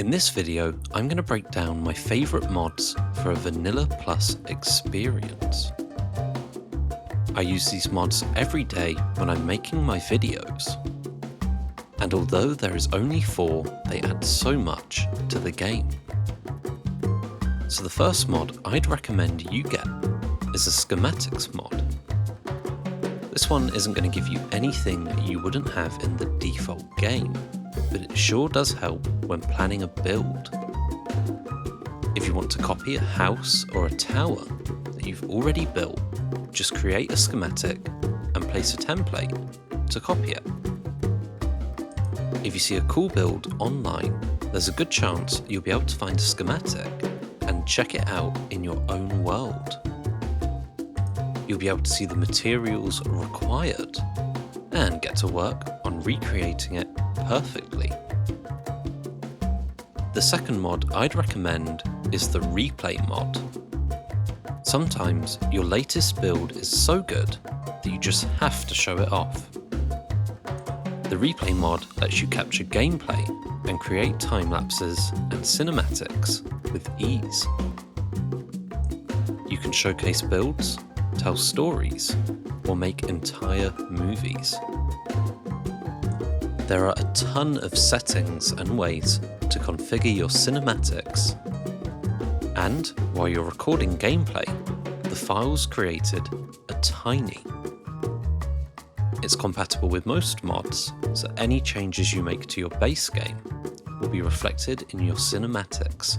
In this video, I'm going to break down my favourite mods for a Vanilla Plus experience. I use these mods every day when I'm making my videos. And although there is only 4, they add so much to the game. So the first mod I'd recommend you get is a Schematics mod. This one isn't going to give you anything that you wouldn't have in the default game, but it sure does help when planning a build. If you want to copy a house or a tower that you've already built, just create a schematic and place a template to copy it. If you see a cool build online, there's a good chance you'll be able to find a schematic and check it out in your own world. You'll be able to see the materials required and get to work on recreating it perfectly. The second mod I'd recommend is the replay mod. Sometimes your latest build is so good that you just have to show it off. The replay mod lets you capture gameplay and create time lapses and cinematics with ease. You can showcase builds, tell stories, or make entire movies. There are a ton of settings and ways to configure your cinematics. And while you're recording gameplay, the files created are tiny. It's compatible with most mods, so any changes you make to your base game will be reflected in your cinematics.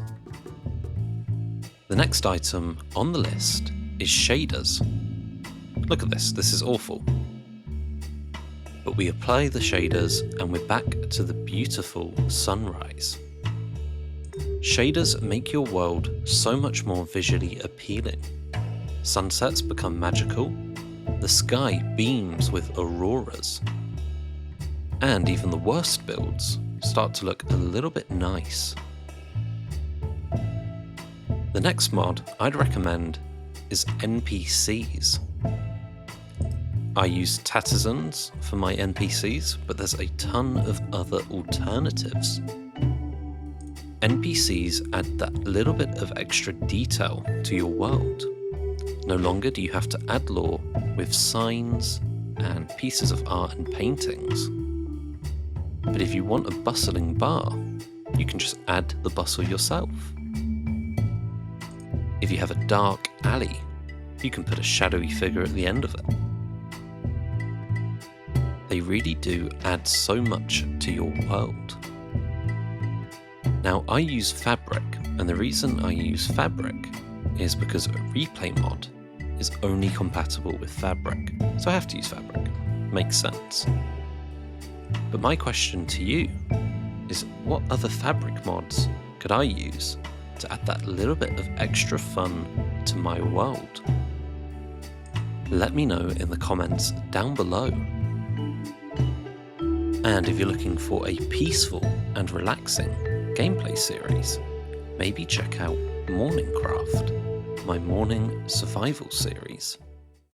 The next item on the list is shaders. Look at this is awful. But we apply the shaders and we're back to the beautiful sunrise. Shaders make your world so much more visually appealing. Sunsets become magical, the sky beams with auroras, and even the worst builds start to look a little bit nice. The next mod I'd recommend is NPCs. I use Tattersons for my NPCs, but there's a ton of other alternatives. NPCs add that little bit of extra detail to your world. No longer do you have to add lore with signs and pieces of art and paintings. But if you want a bustling bar, you can just add the bustle yourself. If you have a dark alley, you can put a shadowy figure at the end of it. They really do add so much to your world. Now, I use Fabric, and the reason I use Fabric is because a replay mod is only compatible with Fabric, so I have to use Fabric. Makes sense. But my question to you is, what other Fabric mods could I use to add that little bit of extra fun to my world? Let me know in the comments down below. And if you're looking for a peaceful and relaxing gameplay series, maybe check out Morningcraft, my morning survival series.